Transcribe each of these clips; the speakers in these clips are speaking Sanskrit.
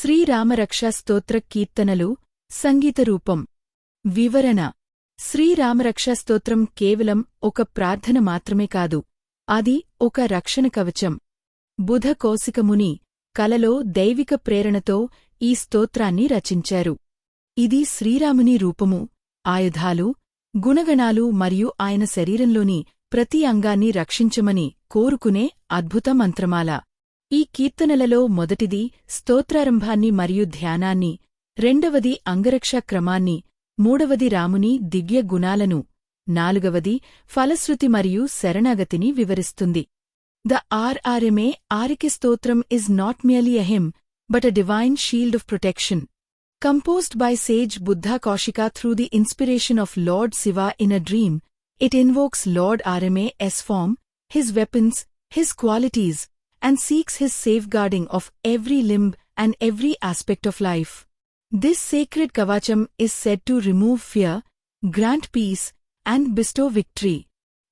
శ్రీరామరక్షా స్తోత్ర కీర్తనలు సంగీతరూపం. వివరణ: శ్రీరామరక్షా స్తోత్రం కేవలం ఒక ప్రార్థన మాత్రమే కాదు, అది ఒక రక్షణ కవచం. బుధ కౌశికముని కలలో దైవిక ప్రేరణతో ఈ స్తోత్రాన్ని రచించారు. ఇది శ్రీరాముని రూపము, ఆయుధాలు, గుణగణాలు మరియు ఆయన శరీరంలోని ప్రతి అంగాన్ని రక్షించమని కోరుకునే అద్భుత మంత్రమాల. ఈ కీర్తనలలో మొదటిది స్తోత్రారంభాన్ని మరియు ధ్యానాన్ని, రెండవది అంగరక్షా క్రమాన్ని, మూడవది రాముని దివ్య గుణాలను, నాలుగవది ఫలశ్రుతి మరియు శరణాగతిని వివరిస్తుంది. ద RRMA ఆరిక స్తోత్రం is not merely a hymn, but a divine shield of protection. Composed by sage Buddha Kaushika through the inspiration of Lord Shiva in a dream, it invokes Lord RMA's form, his weapons, his qualities, and seeks his safeguarding of every limb and every aspect of life. This sacred kavacham is said to remove fear, grant peace, and bestow victory.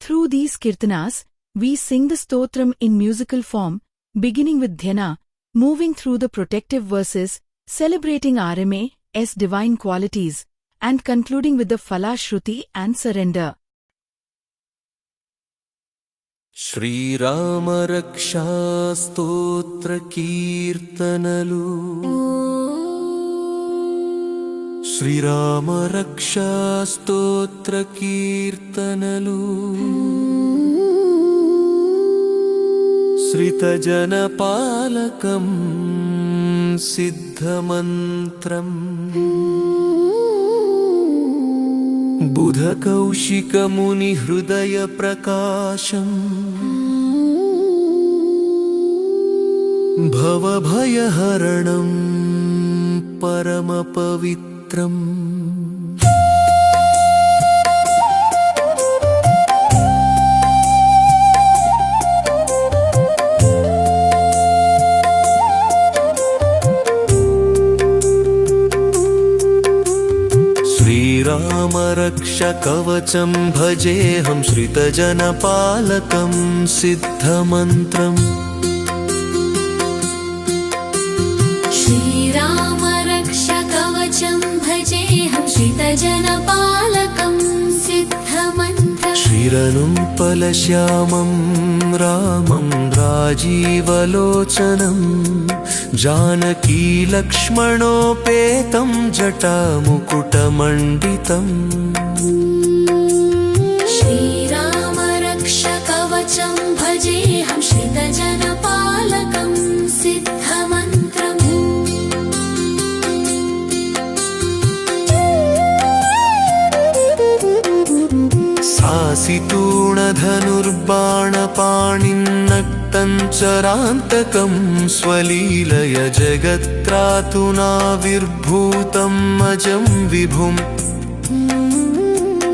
Through these kirtanas, we sing the stotram in musical form, beginning with dhyana, moving through the protective verses, celebrating RMA's divine qualities, and concluding with the Falashruti and surrender. Shriram रक्षा स्तोत्र कीर्तनलु श्रीराम रक्षा स्तोत्र कीर्तनलु श्रितजनपालकं सिद्धमन्त्रम् बुधकौशिकमुनिहृदयप्रकाशम् भवभयहरणं परमपवित्रम् श्रीरामरक्षकवचं भजेऽहं श्रितजनपालकं सिद्धमन्त्रम् श्रीरामरक्षकवचं भजेऽहं श्रितजनपालकं सिद्धमन्त्रम् शिरनुं पलश्यामं रामं राजीवलोचनं जानकीलक्ष्मणोपेतं जटामुकुटमण्डितम् श्रीरामरक्षकवचं भजेऽहं श्रितजनपालकं सिद्धमन्त्रम् सासितूणधनुर्बाणपाणिन्नक्तं चरान्तकं स्वलीलय जगत्त्रातुनाविर्भूतम् अजं विभुम्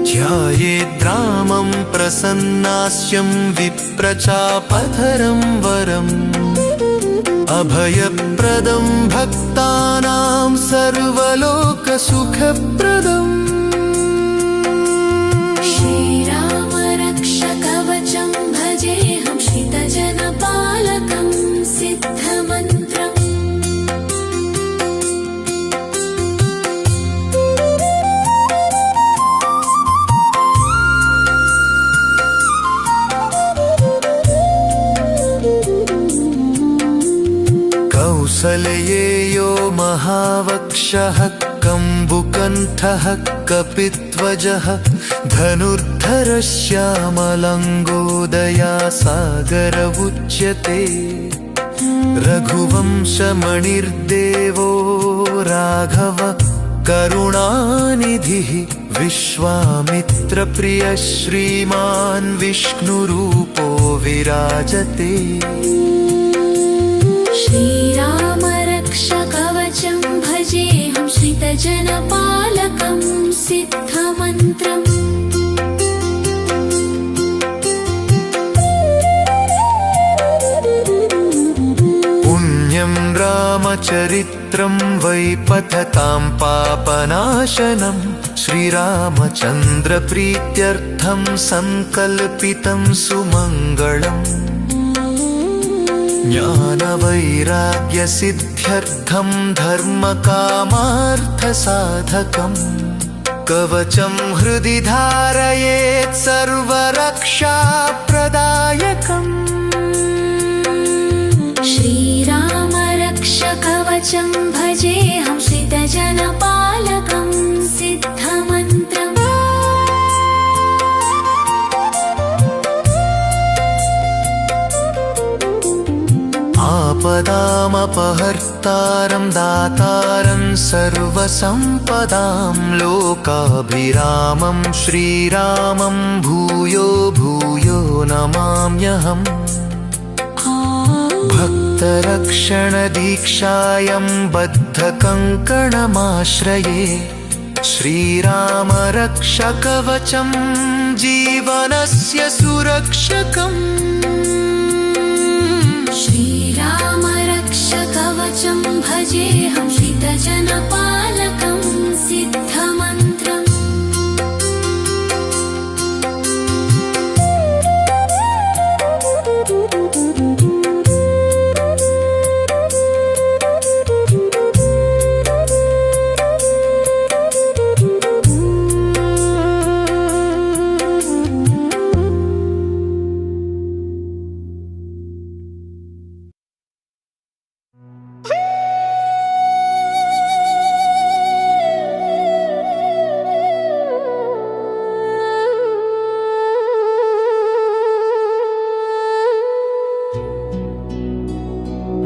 ध्यायेद्रामं प्रसन्नास्यं विप्रचापधरं वरम् अभयप्रदं भक्तानां सर्वलोकसुखप्रदम् श्रीरामरक्षकवचं भजेऽहं श्रितजनपालकं सिद्धमन्त्रम् कौसलयेयो महावक्षः कम्बुकण्ठः कपिध्वजः धनुर्धरः श्यामलङ्गोदयासागर उच्यते रघुवंशमणिर्देवो राघव करुणानिधिः विश्वामित्रप्रियः श्रीमान् विष्णुरूपो विराजते श्रीरामरक्षकवचं भजेऽहं श्रितजनपालकं सिद्धमन्त्रम् पुण्यं रामचरित्रं वै पठतां पापनाशनं श्रीरामचन्द्रप्रीत्यर्थं सङ्कल्पितं सुमङ्गलम् ज्ञानवैराग्यसिद्ध्यर्थं धर्मकामार्थसाधकम् कवचं हृदि धारयेत् सर्वरक्षाप्रदायकम् श्रीराम रक्ष कवचं भजेऽहं श्रितजनपालकं सिद्धमन्त्रम् आपदामपहर्तारं दातारं सर्वसम्पदां लोकाभिरामं श्रीरामं भूयो भूयो नमाम्यहम् भक्तरक्षणदीक्षायं बद्धकङ्कणमाश्रये श्रीराम रक्ष कवचं जीवनस्य सुरक्षकम् श्रीराम रक्ष कवचं भजेऽहं श्रितजनपालकं सिद्धमन्त्रम्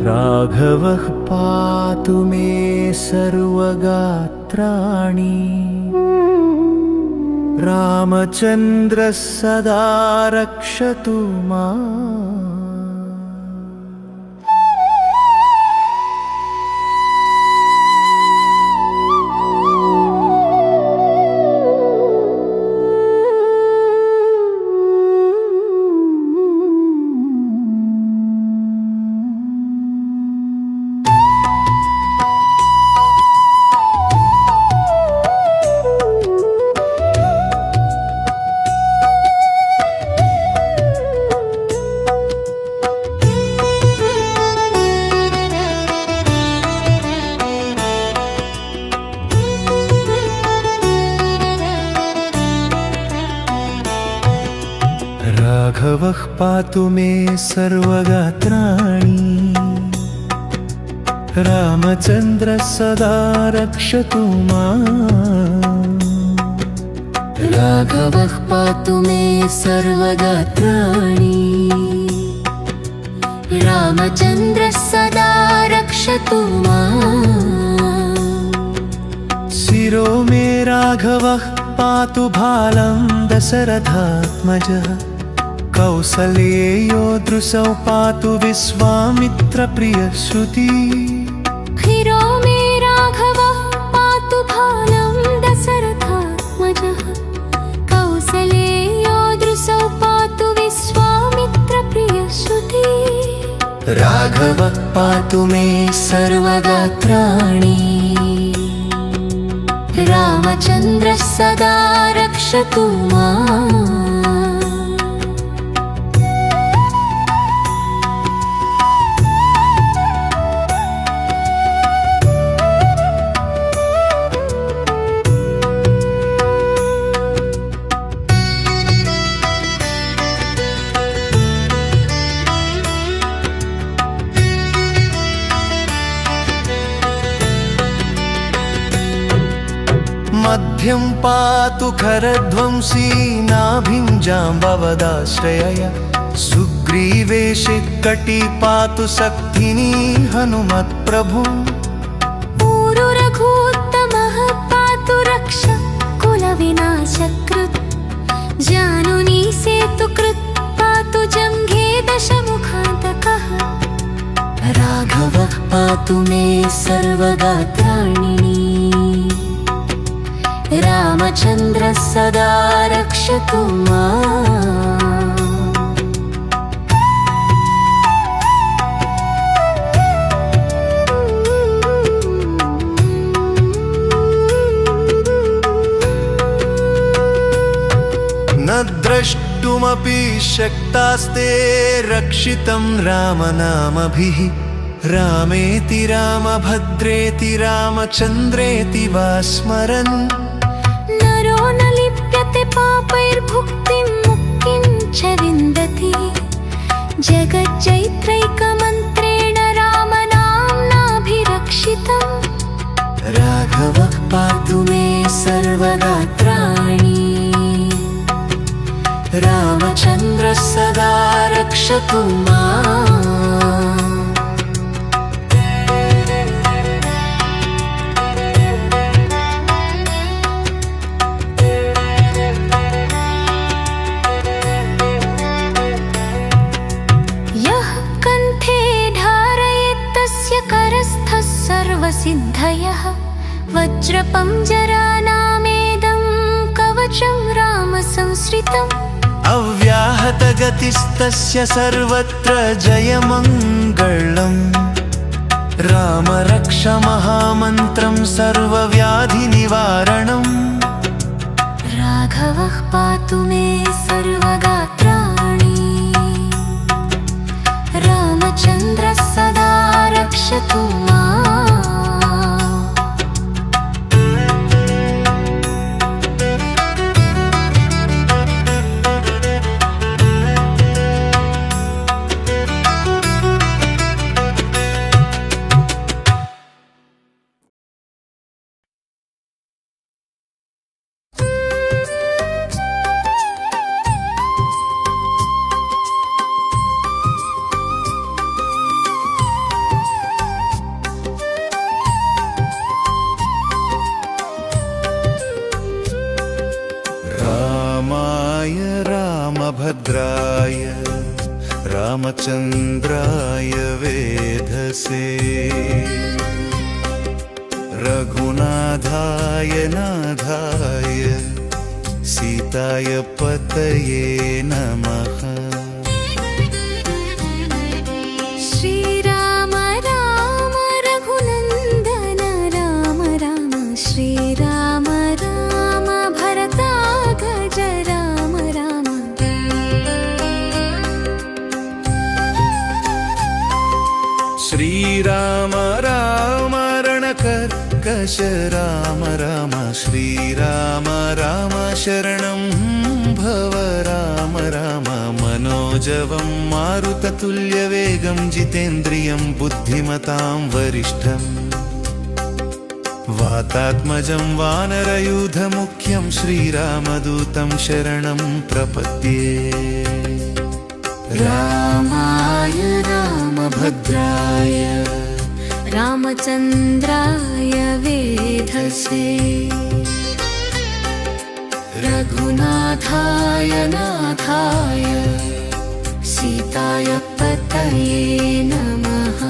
राघवः पातु मे सर्वगात्राणि रामचन्द्रः सदा रक्षतु माम् राघवः पातु मे सर्वगात्राणि रामचन्द्रः सदा रक्षतु माम् राघवः पातु मे सर्वगात्राणि रामचन्द्रः सदा रक्षतु माम् शिरो मे राघवः पातु भालं दशरथात्मजः कौसल्येयो दृशौ पातु विश्वामित्रप्रियश्रुती शिरो मे राघवः पातु भालं दशरथात्मजः कौसल्येयो दृशौ पातु विश्वामित्रप्रियश्रुती राघवः पातु मे सर्वगात्राणि रामचन्द्रः सदा रक्षतु माम् मध्यं पातु खरध्वंसी नाभिं जाम्बवदाश्रयय सुग्रीवेशे कटी पातु शक्तिनी हनुमत्प्रभु ऊरु रघूत्तमः पातु रक्ष कुलविनाशकृत् जानुनी सेतुकृत् पातु जङ्घे दशमुखान्तकः राघवः पातु मे सर्वगात्राणि रामचन्द्रः सदा रक्षतु माम् न द्रष्टुं द्रष्टुमपि शक्तास्ते रक्षितं रामनामभिः रामेति रामभद्रेति रामचन्द्रेति वा स्मरन् नरो न लिप्यते पापैर्भुक्तिं मुक्तिं च विन्दति जगच्चैत्रैकमन्त्रेण रामनाम्नाभिरक्षितम् राघवः पातु मे सर्वगात्राणि रामचन्द्रः सदा रक्षतु माम् यः कण्ठे धारयेत् तस्य करस्थः सर्वसिद्धयः वज्रपञ्जरानामेदं कवचं रामसंश्रितम् अव्याहतगतिस्तस्य सर्वत्र जयमङ्गलम् राम रक्ष महामन्त्रं सर्वव्याधिनिवारणम् राघवः पातु मे सर्वगात्राणि रामचन्द्रः सदा रक्षतु माम् रामभद्राय रामचन्द्राय वेधसे रघुनाथाय नाथाय सीताय पतये नमः श्रीराम राम रघुनन्दन राम राम श्रीराम राम भरताग्रज राम राम श्रीराम राम रणकर्कश राम राम श्रीराम राम शरणं भव राम राम मनोजवं मारुततुल्यवेगं जितेन्द्रियं बुद्धिमतां वरिष्ठम् वातात्मजं वानरयूथमुख्यं श्रीरामदूतं शरणं प्रपद्ये रामाय रामभद्राय रामचन्द्राय वेधसे रघुनाथाय नाथाय सीताय पतये नमः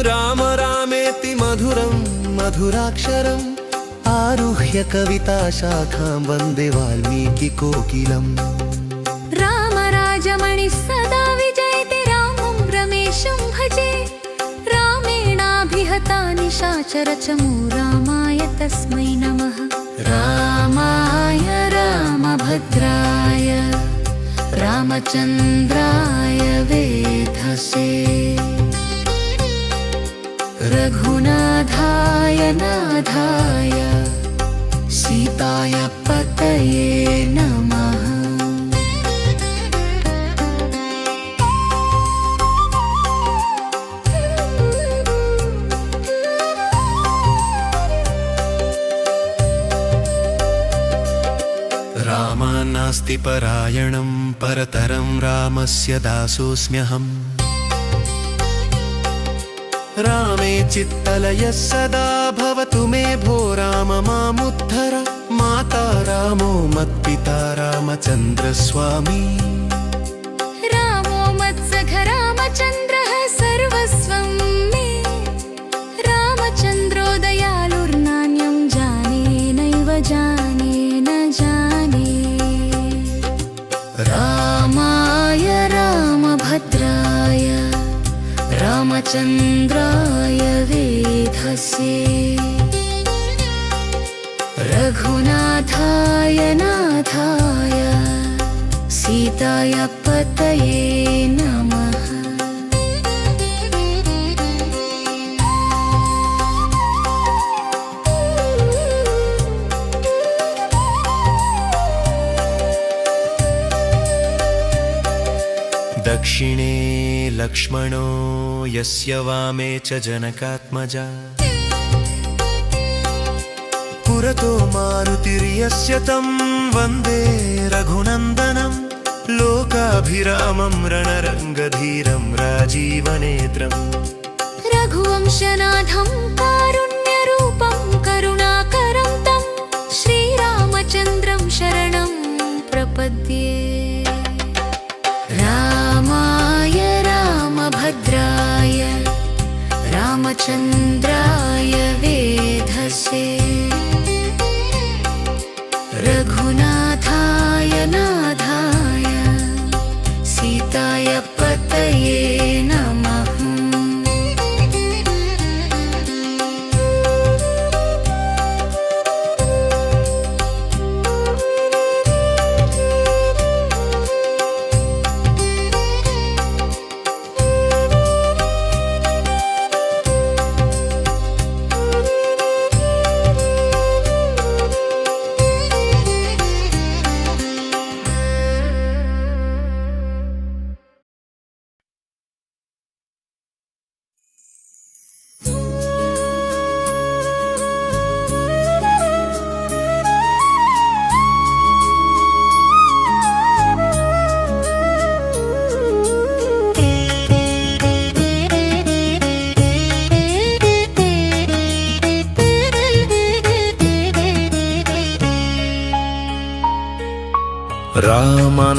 राम रामेति मधुरं मधुराक्षरम् आरुह्य कविताशाखां वन्दे वाल्मीकिकोकिलम् रामराजमणिः सदा विजयते रामं रमेशं भजे रामेणाभिहता निशाचरचमू रामाय तस्मै नमः रामाय रामभद्राय रामचन्द्राय वेधसे रघुनाथाय नाथाय सीताय पतये नमः रामान्नास्ति परायणं परतरं रामस्य दासोऽस्म्यहम् रामे चित्तलयः सदा भवतु मे भो राम मामुद्धर माता रामो मत्पिता रामचन्द्रस्वामी रामो मत्सख रामचन्द्रः सर्वस्वं रामाय रामभद्राय रामचन्द्राय वेधसे रघुनाथाय नाथाय सीताय पतये नमः। दक्षिणे लक्ष्मणो यस्य वामे च जनकात्मजा पुरतो मारुतिर्यस्य तं वन्दे रघुनन्दनं लोकाभिरामं रणरङ्गधीरं राजीवनेत्रम् रघुवंशनाथं कारुण्यरूपं करुणाकरं तं श्रीरामचन्द्रं शरणं प्रपद्ये। रामाय रामभद्राय रामचन्द्राय वेधसे रघुनाथाय नाथाय सीताय पतये नमः।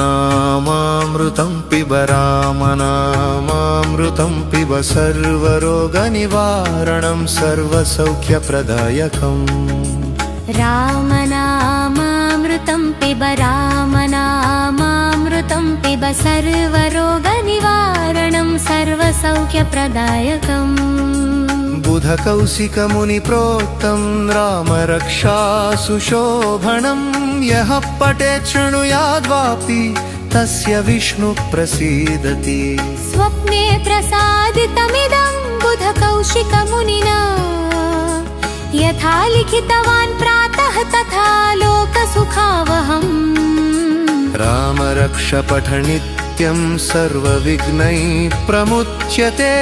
रामनामामृतं पिब रामनामामृतं पिब सर्वरोगनिवारणं सर्वसौख्यप्रदायकम्। रामनामामृतं पिब रामनामामृतं पिब सर्वरोगनिवारणं सर्वसौख्यप्रदायकम्। बुधकौशिकमुनिप्रोक्तं रामरक्षासुशोभनं यः पठेत् शृणुयाद्वापि तस्य विष्णुः प्रसीदति। स्वप्ने प्रसादितमिदं बुधकौशिकमुनिना यथा लिखितवान् प्रातः तथा लोकसुखावहम्। रामरक्ष पठनित्यं सर्वविघ्नैः प्रमुच्यते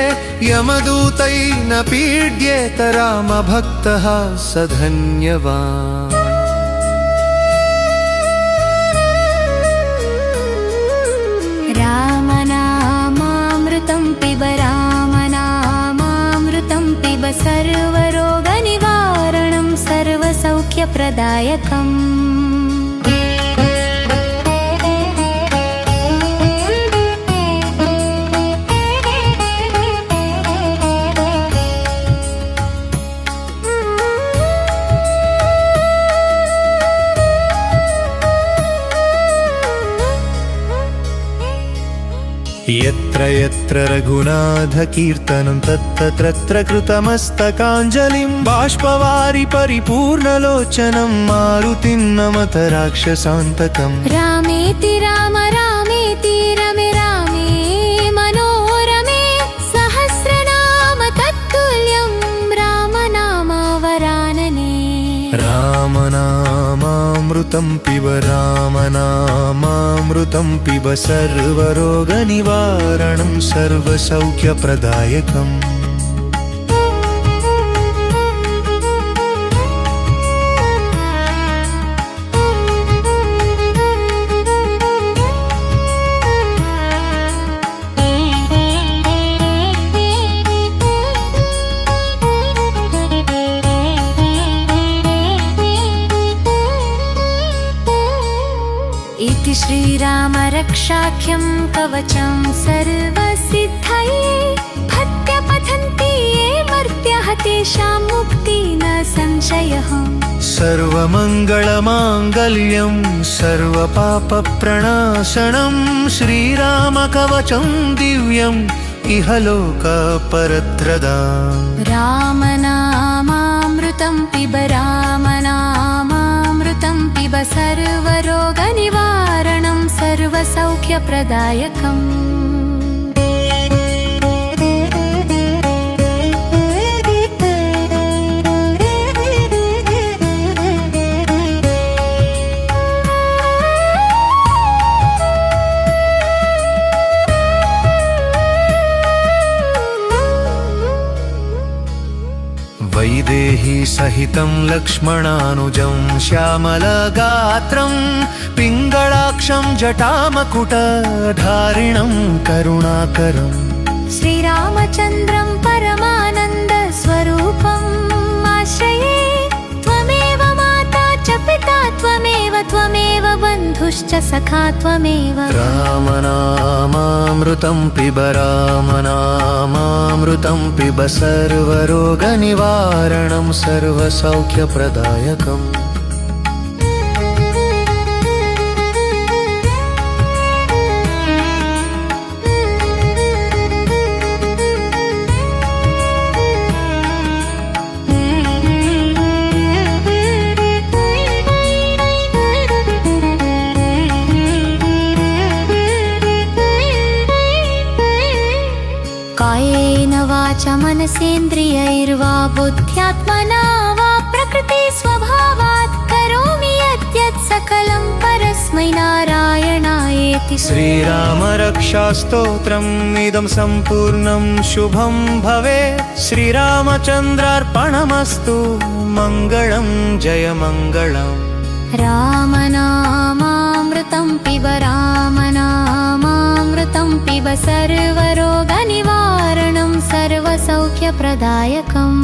यमदूतैः न पीड्येत रामभक्तः स धन्यवान्। रामनामामृतं पिब रामनामामृतं पिब सर्वरोगनिवारणं सर्वसौख्यप्रदायकम्। यत्र यत्र रघुनाथकीर्तनं तत्र कृतमस्तकाञ्जलिं बाष्पवारि परिपूर्णलोचनं मारुतिं नमत राक्षसान्तकम्। रामेति राम रामेति रमे रामे मनोरमे सहस्रनाम तत्तुल्यं रामनामावरानने। रामनामामृतं पिब रामनामामृतं पिब सर्वरोगनिवारणं सर्वसौख्यप्रदायकम्। इति श्रीरामरक्षाख्यं कवचं सर्वसिद्धये भक्त्या पठन्ति ये मर्त्यः तेषां मुक्ति न संशयः सर्वमङ्गलमाङ्गल्यं सर्वपापप्रणाशनं श्रीरामकवचं दिव्यम् इहलोकपरत्रदाम् रामनामामृतं पिब रामनामामृतं पिब सर्वरोगनिवारणं सर्वसौख्यप्रदायकम् वैदेही सहितं लक्ष्मणानुजं श्यामलगात्रं पिङ्गळाक्षं जटामकुटधारिणं करुणाकरम् श्रीरामचन्द्रं परमानन्दस्वरूपम् आश्रये त्वमेव माता च पिता त्वमेव बन्धुश्च सखा त्वमेव रामनामामृतं पिब रामनामामृतं पिब सर्वरोगनिवारणं सर्वसौख्यप्रदायकम् कायेन वाचा मनसेन्द्रियैर्वा बुद्ध्यात्मना वा प्रकृतिस्वभावात् करोमि यद्यत् सकलं परस्मै नारायणायेति श्रीरामरक्षास्तोत्रम् इदं सम्पूर्णं शुभं भवेत् श्रीरामचन्द्रार्पणमस्तु मङ्गलं जय मङ्गलम् रामनामामृतं पिब रामनामामृतं पिब सर्वरोगनिवारणं सर्वसौख्यप्रदायकम्